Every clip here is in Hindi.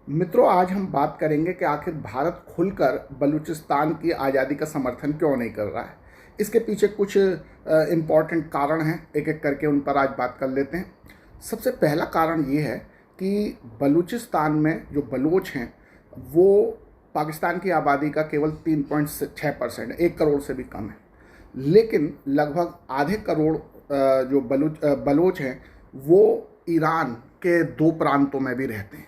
मित्रों, आज हम बात करेंगे कि आखिर भारत खुलकर बलूचिस्तान की आज़ादी का समर्थन क्यों नहीं कर रहा है। इसके पीछे कुछ इम्पॉर्टेंट कारण हैं, एक एक करके उन पर आज बात कर लेते हैं। सबसे पहला कारण ये है कि बलूचिस्तान में जो बलोच हैं वो पाकिस्तान की आबादी का केवल 3.6%, 1 करोड़ से भी कम है। लेकिन लगभग आधे करोड़ जो बलोच हैं वो ईरान के 2 प्रांतों में भी रहते हैं।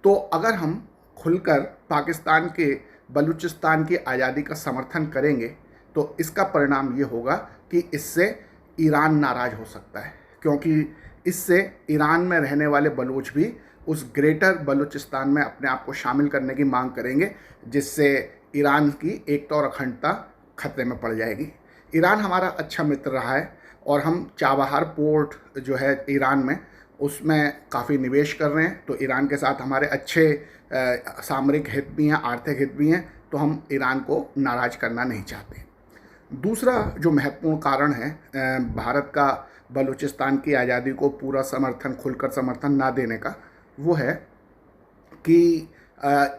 तो अगर हम खुलकर पाकिस्तान के बलूचिस्तान की आज़ादी का समर्थन करेंगे तो इसका परिणाम ये होगा कि इससे ईरान नाराज़ हो सकता है, क्योंकि इससे ईरान में रहने वाले बलूच भी उस ग्रेटर बलूचिस्तान में अपने आप को शामिल करने की मांग करेंगे, जिससे ईरान की एकता और अखंडता खतरे में पड़ जाएगी। ईरान हमारा अच्छा मित्र रहा है और हम चाबहार पोर्ट जो है ईरान में, उसमें काफ़ी निवेश कर रहे हैं। तो ईरान के साथ हमारे अच्छे सामरिक हित भी हैं, आर्थिक हित भी हैं, तो हम ईरान को नाराज़ करना नहीं चाहते। दूसरा जो महत्वपूर्ण कारण है भारत का बलूचिस्तान की आज़ादी को पूरा समर्थन, खुलकर समर्थन ना देने का, वो है कि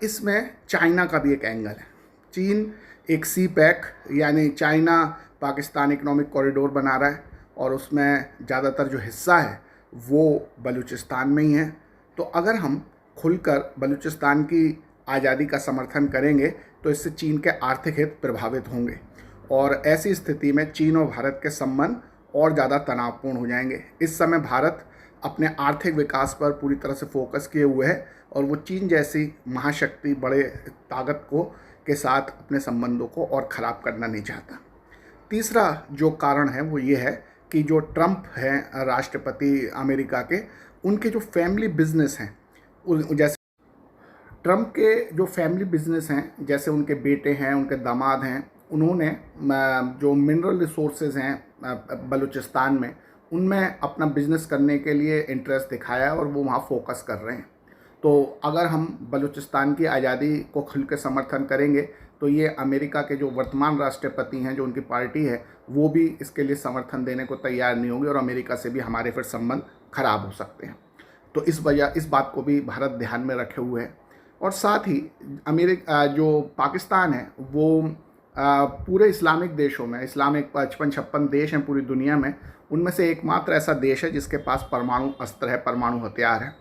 इसमें चाइना का भी एक एंगल है। चीन एक सी पैक यानी चाइना पाकिस्तान इकोनॉमिक कॉरिडोर बना रहा है और उसमें ज़्यादातर जो हिस्सा है वो बलूचिस्तान में ही है। तो अगर हम खुलकर बलूचिस्तान की आज़ादी का समर्थन करेंगे तो इससे चीन के आर्थिक हित प्रभावित होंगे और ऐसी स्थिति में चीन और भारत के संबंध और ज़्यादा तनावपूर्ण हो जाएंगे। इस समय भारत अपने आर्थिक विकास पर पूरी तरह से फोकस किए हुए है और वो चीन जैसी महाशक्ति, बड़े ताकत को के साथ अपने संबंधों को और ख़राब करना नहीं चाहता। तीसरा जो कारण है वो ये है कि जो ट्रंप हैं राष्ट्रपति अमेरिका के, उनके जो फैमिली बिजनेस हैं, जैसे ट्रंप के जो फैमिली बिजनेस हैं, जैसे उनके बेटे हैं, उनके दामाद हैं, उन्होंने जो मिनरल रिसोर्सेज हैं बलूचिस्तान में, उनमें अपना बिजनेस करने के लिए इंटरेस्ट दिखाया है और वो वहाँ फोकस कर रहे हैं। तो अगर हम बलूचिस्तान की आज़ादी को खुल के समर्थन करेंगे तो ये अमेरिका के जो वर्तमान राष्ट्रपति हैं, जो उनकी पार्टी है, वो भी इसके लिए समर्थन देने को तैयार नहीं होंगे और अमेरिका से भी हमारे फिर संबंध खराब हो सकते हैं। तो इस बात को भी भारत ध्यान में रखे हुए है। और साथ ही अमेरिका जो पाकिस्तान है वो पूरे इस्लामिक देशों में, इस्लामिक 55-56 देश हैं पूरी दुनिया में, उनमें से एकमात्र ऐसा देश है जिसके पास परमाणु अस्त्र है, परमाणु हथियार है।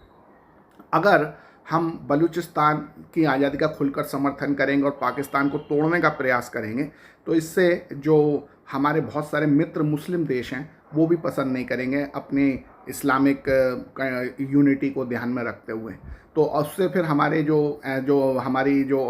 अगर हम बलूचिस्तान की आज़ादी का खुलकर समर्थन करेंगे और पाकिस्तान को तोड़ने का प्रयास करेंगे तो इससे जो हमारे बहुत सारे मित्र मुस्लिम देश हैं वो भी पसंद नहीं करेंगे, अपनी इस्लामिक यूनिटी को ध्यान में रखते हुए। तो उससे फिर हमारे हमारी जो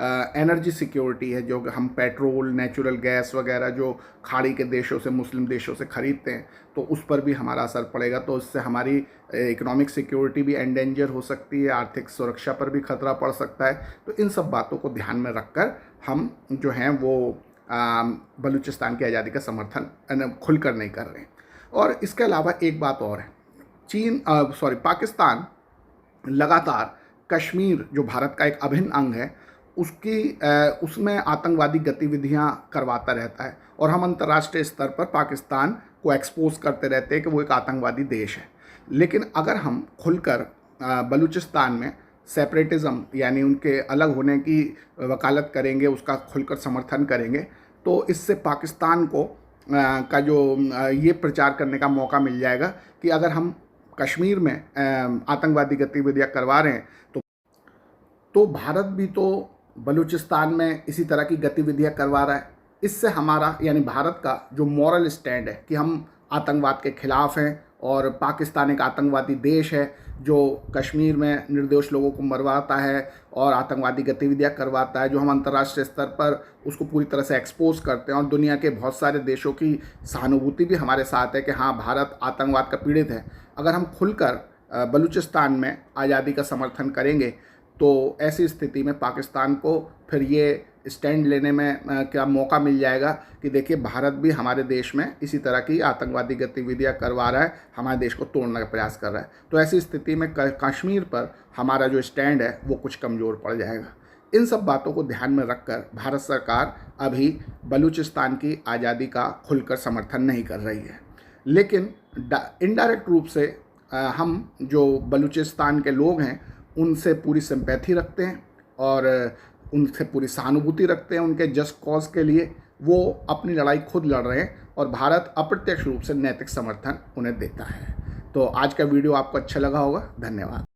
एनर्जी सिक्योरिटी है, जो हम पेट्रोल, नेचुरल गैस वगैरह जो खाड़ी के देशों से, मुस्लिम देशों से ख़रीदते हैं, तो उस पर भी हमारा असर पड़ेगा। तो इससे हमारी इकोनॉमिक सिक्योरिटी भी एंडेंजर हो सकती है, आर्थिक सुरक्षा पर भी खतरा पड़ सकता है। तो इन सब बातों को ध्यान में रखकर हम जो हैं वो बलूचिस्तान की आज़ादी का समर्थन खुलकर नहीं कर रहे हैं। और इसके अलावा एक बात और है, पाकिस्तान लगातार कश्मीर, जो भारत का एक अभिन्न अंग है, उसमें आतंकवादी गतिविधियां करवाता रहता है और हम अंतर्राष्ट्रीय स्तर पर पाकिस्तान को एक्सपोज करते रहते हैं कि वो एक आतंकवादी देश है। लेकिन अगर हम खुलकर बलूचिस्तान में सेपरेटिज़म यानी उनके अलग होने की वकालत करेंगे, उसका खुलकर समर्थन करेंगे, तो इससे पाकिस्तान को का जो ये प्रचार करने का मौका मिल जाएगा कि अगर हम कश्मीर में आतंकवादी गतिविधियां करवा रहे हैं तो भारत भी तो बलूचिस्तान में इसी तरह की गतिविधियां करवा रहा है। इससे हमारा यानी भारत का जो मॉरल स्टैंड है कि हम आतंकवाद के खिलाफ हैं और पाकिस्तान एक आतंकवादी देश है जो कश्मीर में निर्दोष लोगों को मरवाता है और आतंकवादी गतिविधियां करवाता है, जो हम अंतर्राष्ट्रीय स्तर पर उसको पूरी तरह से एक्सपोज करते हैं और दुनिया के बहुत सारे देशों की सहानुभूति भी हमारे साथ है कि हाँ, भारत आतंकवाद का पीड़ित है। अगर हम खुलकर बलूचिस्तान में आज़ादी का समर्थन करेंगे तो ऐसी स्थिति में पाकिस्तान को फिर ये स्टैंड लेने में क्या मौका मिल जाएगा कि देखिए, भारत भी हमारे देश में इसी तरह की आतंकवादी गतिविधियां करवा रहा है, हमारे देश को तोड़ने का प्रयास कर रहा है। तो ऐसी स्थिति में कश्मीर पर हमारा जो स्टैंड है वो कुछ कमज़ोर पड़ जाएगा। इन सब बातों को ध्यान में रखकर भारत सरकार अभी बलूचिस्तान की आज़ादी का खुलकर समर्थन नहीं कर रही है। लेकिन इनडायरेक्ट रूप से हम जो बलूचिस्तान के लोग हैं उनसे पूरी सिंपैथी रखते हैं और उनसे पूरी सहानुभूति रखते हैं उनके जस्ट कॉज के लिए। वो अपनी लड़ाई खुद लड़ रहे हैं और भारत अप्रत्यक्ष रूप से नैतिक समर्थन उन्हें देता है। तो आज का वीडियो आपको अच्छा लगा होगा। धन्यवाद।